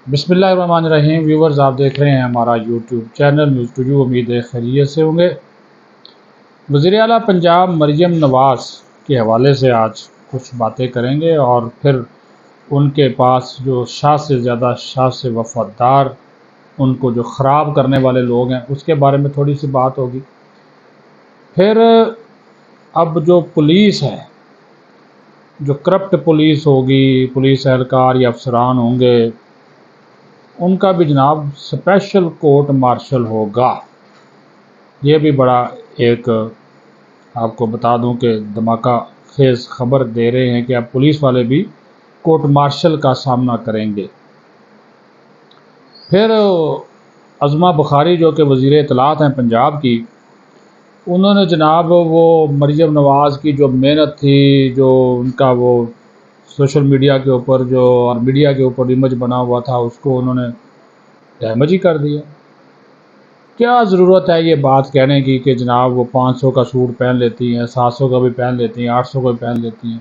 بسم اللہ الرحمن الرحیم ویورز، آپ دیکھ رہے ہیں ہمارا YouTube channel news to you. امید ہے خیریت سے ہوں گے۔ وزیر اعلیٰ پنجاب مریم نواز کے حوالے سے آج کچھ باتیں کریں گے اور پھر ان کے پاس جو شاہ سے زیادہ شاہ سے وفادار ان کو جو خراب کرنے والے لوگ ہیں اس کے بارے میں تھوڑی سی بات ہوگی۔ پھر اب جو پولیس ہے، جو کرپٹ پولیس ہوگی، پولیس اہلکار یا افسران ہوں گے، ان کا بھی جناب اسپیشل کورٹ مارشل ہوگا۔ یہ بھی بڑا ایک آپ کو بتا دوں کہ دھماکہ خیز خبر دے رہے ہیں کہ اب پولیس والے بھی کورٹ مارشل کا سامنا کریں گے۔ پھر عظمیٰ بخاری جو کہ وزیر اطلاعات ہیں پنجاب کی، انہوں نے جناب وہ مریم نواز کی جو محنت تھی، جو ان کا وہ سوشل میڈیا کے اوپر اور میڈیا کے اوپر امیج بنا ہوا تھا، اس کو انہوں نے ڈیمیج ہی کر دیا۔ کیا ضرورت ہے یہ بات کہنے کی کہ جناب وہ 500 کا سوٹ پہن لیتی ہیں، 700 کا بھی پہن لیتی ہیں، 800 کا بھی پہن لیتی ہیں،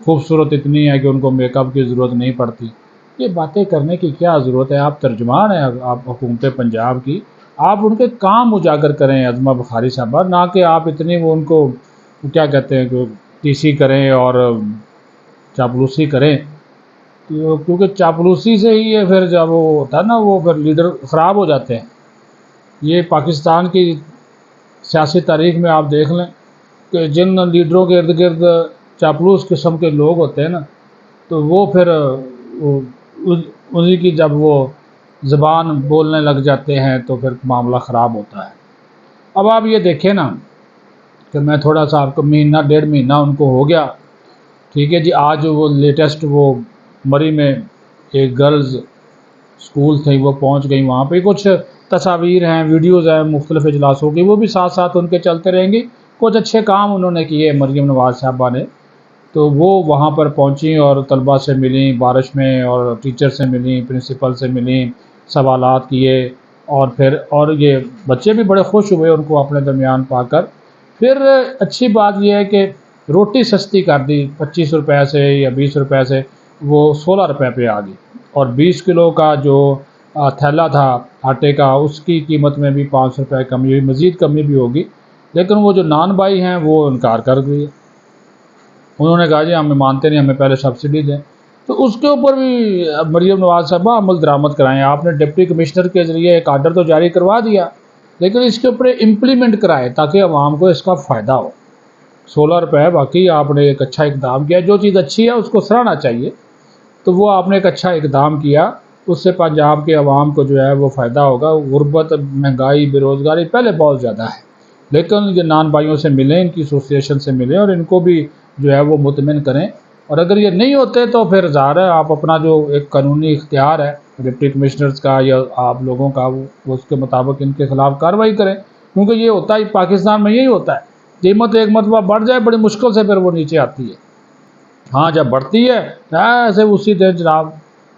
خوبصورت اتنی ہے کہ ان کو میک اپ کی ضرورت نہیں پڑتی۔ یہ باتیں کرنے کی کیا ضرورت ہے؟ آپ ترجمان ہیں، آپ حکومت پنجاب کی، آپ ان کے کام اجاگر کریں عظمیٰ بخاری صاحبہ، نہ کہ آپ اتنی وہ ان کو کیا کہتے ہیں کہ ٹی سی کریں اور چاپلوسی کریں، کیونکہ چاپلوسی سے ہی یہ پھر جب وہ ہوتا ہے نا، وہ پھر لیڈر خراب ہو جاتے ہیں۔ یہ پاکستان کی سیاسی تاریخ میں آپ دیکھ لیں کہ جن لیڈروں کے ارد گرد چاپلوس قسم کے لوگ ہوتے ہیں نا، تو وہ پھر انہی کی جب وہ زبان بولنے لگ جاتے ہیں تو پھر معاملہ خراب ہوتا ہے۔ اب آپ یہ دیکھیں نا کہ میں تھوڑا سا آپ کو مہینہ ڈیڑھ مہینہ ان کو ہو گیا، ٹھیک ہے جی، آج وہ لیٹسٹ وہ مری میں ایک گرلز اسکول تھی، وہ پہنچ گئی، وہاں پہ کچھ تصاویر ہیں، ویڈیوز ہیں مختلف اجلاسوں کی، وہ بھی ساتھ ساتھ ان کے چلتے رہیں گی۔ کچھ اچھے کام انہوں نے کیے مریم نواز صاحبہ نے، تو وہ وہاں پر پہنچیں اور طلباء سے ملیں بارش میں، اور ٹیچر سے ملیں، پرنسپل سے ملیں، سوالات کیے، اور یہ بچے بھی بڑے خوش ہوئے ان کو اپنے درمیان پا کر۔ پھر اچھی بات یہ ہے کہ روٹی سستی کر دی، 25 روپے سے یا 20 روپے سے وہ 16 روپے پہ آ گئی، اور 20 کلو کا جو تھیلا تھا آٹے کا، اس کی قیمت میں بھی 5 روپے کمی ہوئی، مزید کمی بھی ہوگی۔ لیکن وہ جو نان بھائی ہیں وہ انکار کر دیے، انہوں نے کہا جی ہمیں مانتے نہیں، ہمیں پہلے سبسڈی دیں۔ تو اس کے اوپر بھی مریم نواز صاحبہ عمل درآمد کرائیں۔ آپ نے ڈپٹی کمشنر کے ذریعے ایک آرڈر تو جاری کروا دیا، لیکن اس کے اوپر امپلیمنٹ کرائے تاکہ عوام کو اس کا فائدہ ہو۔ 16 روپے باقی آپ نے ایک اچھا اقدام کیا، جو چیز اچھی ہے اس کو سراہنا چاہیے، تو وہ آپ نے ایک اچھا اقدام کیا، اس سے پنجاب کے عوام کو جو ہے وہ فائدہ ہوگا۔ غربت، مہنگائی، بے روزگاری پہلے بہت زیادہ ہے، لیکن یہ نان بھائیوں سے ملیں، ان کی ایسوسیشن سے ملیں اور ان کو بھی جو ہے وہ مطمئن کریں، اور اگر یہ نہیں ہوتے تو پھر ظاہر ہے آپ اپنا جو ایک قانونی اختیار ہے ڈپٹی کمشنرز کا یا آپ لوگوں کا، وہ اس کے مطابق ان کے خلاف کارروائی کریں، کیونکہ یہ ہوتا ہے پاکستان میں، یہی ہوتا ہے، قیمت ایک مرتبہ بڑھ جائے بڑی مشکل سے پھر وہ نیچے آتی ہے۔ ہاں جب بڑھتی ہے ایسے اسی دن جناب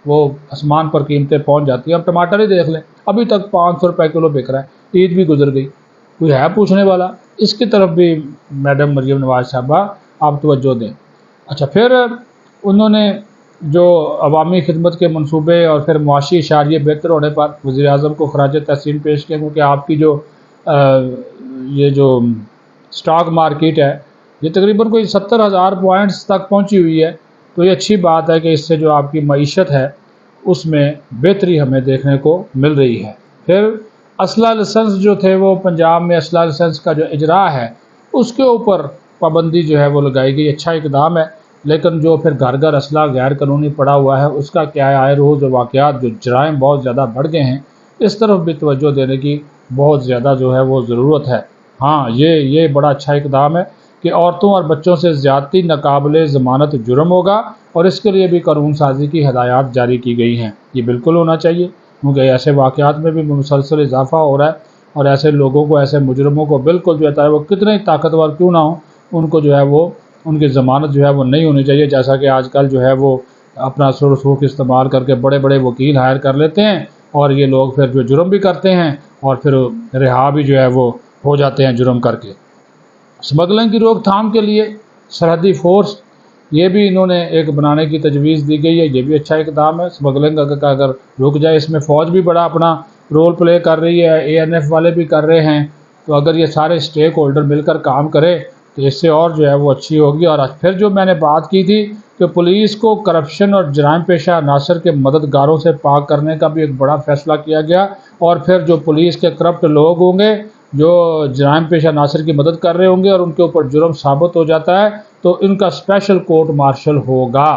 وہ آسمان پر قیمتیں پہنچ جاتی ہیں۔ اب ٹماٹر ہی دیکھ لیں، ابھی تک 500 روپے کلو بک رہا ہے، عید بھی گزر گئی، کوئی ہے پوچھنے والا؟ اس کی طرف بھی میڈم مریم نواز صاحبہ آپ توجہ دیں۔ اچھا، پھر انہوں نے جو عوامی خدمت کے منصوبے اور پھر معاشی اشاریے بہتر ہونے پر وزیر اعظم کو خراج تحسین پیش کیا، کیونکہ آپ کی جو یہ جو اسٹاک مارکیٹ ہے یہ تقریباً کوئی 70,000 پوائنٹس تک پہنچی ہوئی ہے، تو یہ اچھی بات ہے کہ اس سے جو آپ کی معیشت ہے اس میں بہتری ہمیں دیکھنے کو مل رہی ہے۔ پھر اسلحہ لائسنس جو تھے، وہ پنجاب میں اسلحہ لائسنس کا جو اجراء ہے اس کے اوپر پابندی جو ہے وہ لگائی گئی، اچھا اقدام ہے، لیکن جو پھر گھر گھر اسلحہ غیر قانونی پڑا ہوا ہے اس کا کیا ہے؟ آئے روز جو واقعات، جو جرائم بہت زیادہ بڑھ گئے ہیں، اس طرف بھی توجہ دینے کی بہت زیادہ جو ہے وہ ضرورت ہے۔ ہاں یہ بڑا اچھا اقدام ہے کہ عورتوں اور بچوں سے زیادتی ناقابل ضمانت جرم ہوگا، اور اس کے لیے بھی قانون سازی کی ہدایات جاری کی گئی ہیں۔ یہ بالکل ہونا چاہیے، کیونکہ ایسے واقعات میں بھی مسلسل اضافہ ہو رہا ہے، اور ایسے لوگوں کو، ایسے مجرموں کو بالکل جو ہے وہ کتنے طاقتور کیوں نہ ہوں، ان کو جو ہے وہ ان کی ضمانت جو ہے وہ نہیں ہونی چاہیے۔ جیسا کہ آج کل جو ہے وہ اپنا سر سوکھ استعمال کر کے بڑے بڑے وکیل ہائر کر لیتے ہیں، اور یہ لوگ پھر جو جرم بھی کرتے ہیں اور پھر رہا بھی جو ہے وہ ہو جاتے ہیں جرم کر کے۔ اسمگلنگ کی روک تھام کے لیے سرحدی فورس یہ بھی انہوں نے ایک بنانے کی تجویز دی گئی ہے، یہ بھی اچھا اقدام ہے۔ اسمگلنگ کا اگر رک جائے، اس میں فوج بھی بڑا اپنا رول پلے کر رہی ہے، اے این ایف والے بھی کر رہے ہیں، تو اگر یہ سارے اسٹیک ہولڈر مل کر کام کرے تو اس سے اور جو ہے وہ اچھی ہوگی۔ اور پھر جو میں نے بات کی تھی کہ پولیس کو کرپشن اور جرائم پیشہ عناصر کے مددگاروں سے پاک کرنے کا بھی ایک بڑا فیصلہ کیا گیا، اور پھر جو پولیس کے کرپٹ لوگ ہوں گے جو جرائم پیشہ عناصر کی مدد کر رہے ہوں گے اور ان کے اوپر جرم ثابت ہو جاتا ہے تو ان کا اسپیشل کورٹ مارشل ہوگا،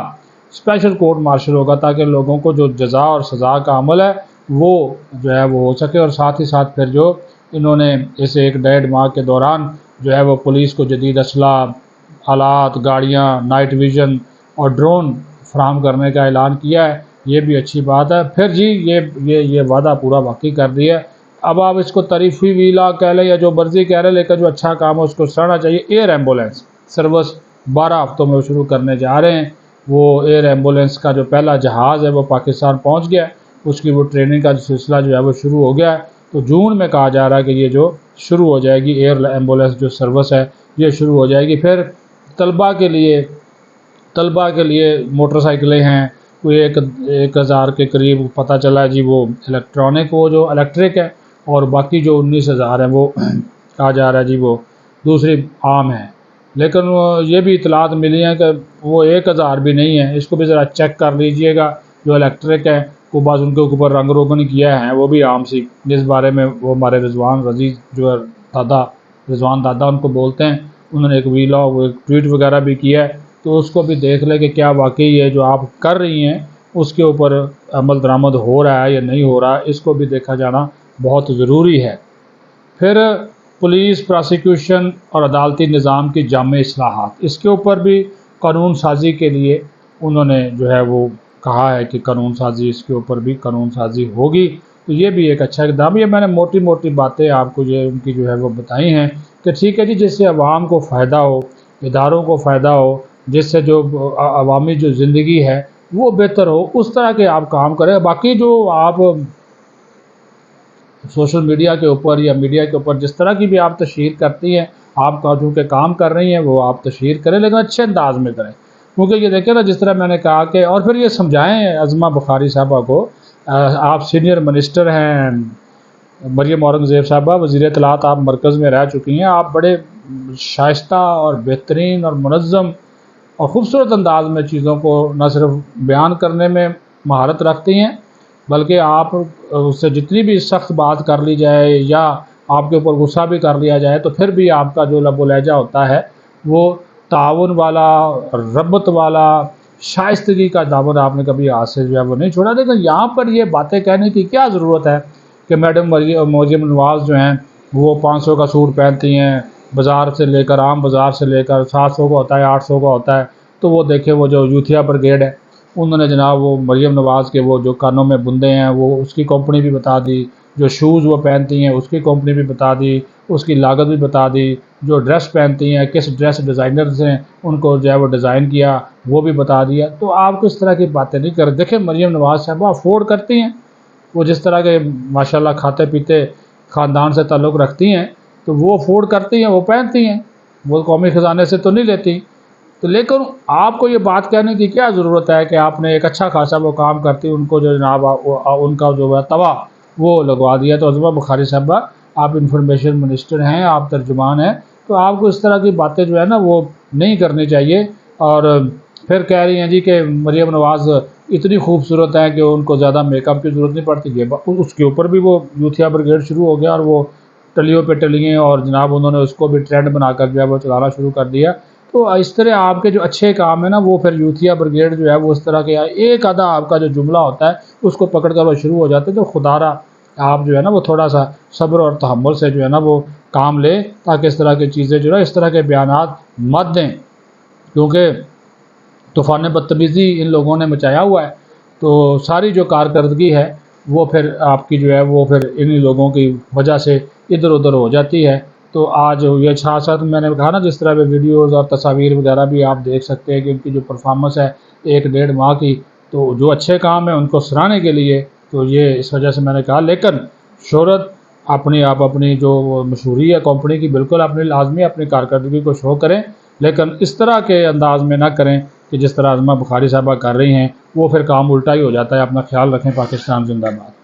اسپیشل کورٹ مارشل ہوگا، تاکہ لوگوں کو جو جزا اور سزا کا عمل ہے وہ جو ہے وہ ہو سکے۔ اور ساتھ ہی ساتھ پھر جو انہوں نے اس 1.5 ماہ کے دوران جو ہے وہ پولیس کو جدید اسلحہ، آلات، گاڑیاں، نائٹ ویژن اور ڈرون فراہم کرنے کا اعلان کیا ہے، یہ بھی اچھی بات ہے۔ پھر جی یہ وعدہ پورا واقعی کر دیا ہے۔ اب آپ اس کو تاریخی ویلا کہہ لیں یا جو مرضی کہہ رہے، لیکن جو اچھا کام ہے اس کو سراہنا چاہیے۔ ایئر ایمبولینس سروس 12 ہفتوں میں شروع کرنے جا رہے ہیں۔ وہ ایئر ایمبولینس کا جو پہلا جہاز ہے وہ پاکستان پہنچ گیا ہے، اس کی وہ ٹریننگ کا سلسلہ جو ہے وہ شروع ہو گیا ہے، تو جون میں کہا جا رہا ہے کہ یہ جو شروع ہو جائے گی ایئر ایمبولینس جو سروس ہے یہ شروع ہو جائے گی۔ پھر طلباء کے لیے موٹر سائیکلیں ہیں، کوئی 1,000 کے قریب پتہ چلا جی، وہ الیکٹرانک، وہ جو الیکٹرک ہے، اور باقی جو 19,000 ہیں وہ کہا جا رہا ہے جی وہ دوسری عام ہیں۔ لیکن یہ بھی اطلاعات ملی ہیں کہ وہ 1,000 بھی نہیں ہے، اس کو بھی ذرا چیک کر لیجئے گا۔ جو الیکٹرک ہے وہ بعض ان کے اوپر رنگ روگن کیا ہے، وہ بھی عام سی، جس بارے میں وہ ہمارے رضوان عزیز جو ہے رضوان دادا ان کو بولتے ہیں، انہوں نے ایک ایک ٹویٹ وغیرہ بھی کیا ہے، تو اس کو بھی دیکھ لیں کہ کیا واقعی ہے جو آپ کر رہی ہیں اس کے اوپر عمل درآمد ہو رہا ہے یا نہیں ہو رہا ہے، اس کو بھی دیکھا جانا بہت ضروری ہے۔ پھر پولیس، پراسیکیوشن اور عدالتی نظام کی جامع اصلاحات، اس کے اوپر بھی قانون سازی کے لیے انہوں نے جو ہے وہ کہا ہے کہ قانون سازی، اس کے اوپر بھی قانون سازی ہوگی، تو یہ بھی ایک اچھا اقدام۔ یہ میں نے موٹی موٹی باتیں آپ کو یہ ان کی جو ہے وہ بتائی ہیں کہ ٹھیک ہے جی، جس سے عوام کو فائدہ ہو، اداروں کو فائدہ ہو، جس سے جو عوامی جو زندگی ہے وہ بہتر ہو، اس طرح کے آپ کام کریں۔ باقی جو آپ سوشل میڈیا کے اوپر یا میڈیا کے اوپر جس طرح کی بھی آپ تشہیر کرتی ہیں، آپ کا چونکہ کام کر رہی ہیں وہ آپ تشہیر کریں، لیکن اچھے انداز میں کریں، کیونکہ یہ دیکھیں نا جس طرح میں نے کہا کہ، اور پھر یہ سمجھائیں عظمہ بخاری صاحبہ کو، آپ سینئر منسٹر ہیں، مریم اورنگزیب صاحبہ وزیر اطلاعات آپ مرکز میں رہ چکی ہیں، آپ بڑے شائستہ اور بہترین اور منظم اور خوبصورت انداز میں چیزوں کو نہ صرف بیان کرنے میں مہارت رکھتی ہیں، بلکہ آپ اس سے جتنی بھی سخت بات کر لی جائے یا آپ کے اوپر غصہ بھی کر لیا جائے تو پھر بھی آپ کا جو لب و لہجہ ہوتا ہے وہ تعاون والا، ربط والا، شائستگی کا دامن آپ نے کبھی ہاتھ سے جو ہے وہ نہیں چھوڑا۔ لیکن یہاں پر یہ باتیں کہنے کی کیا ضرورت ہے کہ میڈم مریم نواز جو ہیں وہ 500 کا سوٹ پہنتی ہیں، بازار سے لے کر، عام بازار سے لے کر 700 کا ہوتا ہے، 800 کا ہوتا ہے، تو وہ دیکھیں وہ جو یوتھیا بریگیڈ ہے انہوں نے جناب وہ مریم نواز کے وہ جو کانوں میں بندے ہیں وہ اس کی کمپنی بھی بتا دی، جو شوز وہ پہنتی ہیں اس کی کمپنی بھی بتا دی، اس کی لاگت بھی بتا دی، جو ڈریس پہنتی ہیں کس ڈریس ڈیزائنرز نے ان کو جو ہے وہ ڈیزائن کیا وہ بھی بتا دیا۔ تو آپ کو اس طرح کی باتیں نہیں کر، دیکھیں مریم نواز صاحبہ افورڈ کرتی ہیں، وہ جس طرح کے ماشاءاللہ کھاتے پیتے خاندان سے تعلق رکھتی ہیں تو وہ افورڈ کرتی ہیں، وہ پہنتی ہیں، وہ قومی خزانے سے تو نہیں لیتی۔ تو لیکن آپ کو یہ بات کہنے کی کیا ضرورت ہے کہ آپ نے ایک اچھا خاصا وہ کام کرتی ان کو جو جناب ان کا جو ہے توا وہ لگوا دیا۔ تو عظمہ بخاری صاحبہ آپ انفارمیشن منسٹر ہیں، آپ ترجمان ہیں، تو آپ کو اس طرح کی باتیں جو ہے نا وہ نہیں کرنی چاہیے۔ اور پھر کہہ رہی ہیں جی کہ مریم نواز اتنی خوبصورت ہیں کہ ان کو زیادہ میک اپ کی ضرورت نہیں پڑتی، یہ اس کے اوپر بھی وہ یوتھیا بریگیڈ شروع ہو گیا اور وہ ٹلیوں پہ ٹلییں، اور جناب انہوں نے اس کو بھی ٹرینڈ بنا کر جو ہے وہ چلانا شروع کر دیا۔ تو اس طرح آپ کے جو اچھے کام ہیں نا وہ پھر یوتھیا بریگیڈ جو ہے وہ اس طرح کے ایک آدھا آپ کا جو جملہ ہوتا ہے اس کو پکڑ کر وہ شروع ہو جاتے ہیں۔ تو خدا را آپ جو ہے نا وہ تھوڑا سا صبر اور تحمل سے جو ہے نا وہ کام لیں، تاکہ اس طرح کی چیزیں جو ہے اس طرح کے بیانات مت دیں، کیونکہ طوفان بدتمیزی ان لوگوں نے مچایا ہوا ہے، تو ساری جو کارکردگی ہے وہ پھر آپ کی جو ہے وہ پھر انہی لوگوں کی وجہ سے ادھر ادھر ہو جاتی ہے۔ تو آج یہ ساتھ میں نے کہا نا جس طرح ویڈیوز اور تصاویر وغیرہ بھی آپ دیکھ سکتے ہیں کہ ان کی جو پرفارمنس ہے 1.5 ماہ کی، تو جو اچھے کام ہیں ان کو سراہنے کے لیے تو یہ اس وجہ سے میں نے کہا۔ لیکن شہرت اپنی جو مشہوری ہے کمپنی کی بالکل اپنی لازمی اپنی کارکردگی کو شو کریں، لیکن اس طرح کے انداز میں نہ کریں کہ جس طرح عظمہ بخاری صاحبہ کر رہی ہیں وہ پھر کام الٹا ہی ہو جاتا ہے۔ اپنا خیال رکھیں۔ پاکستان زندہ باد۔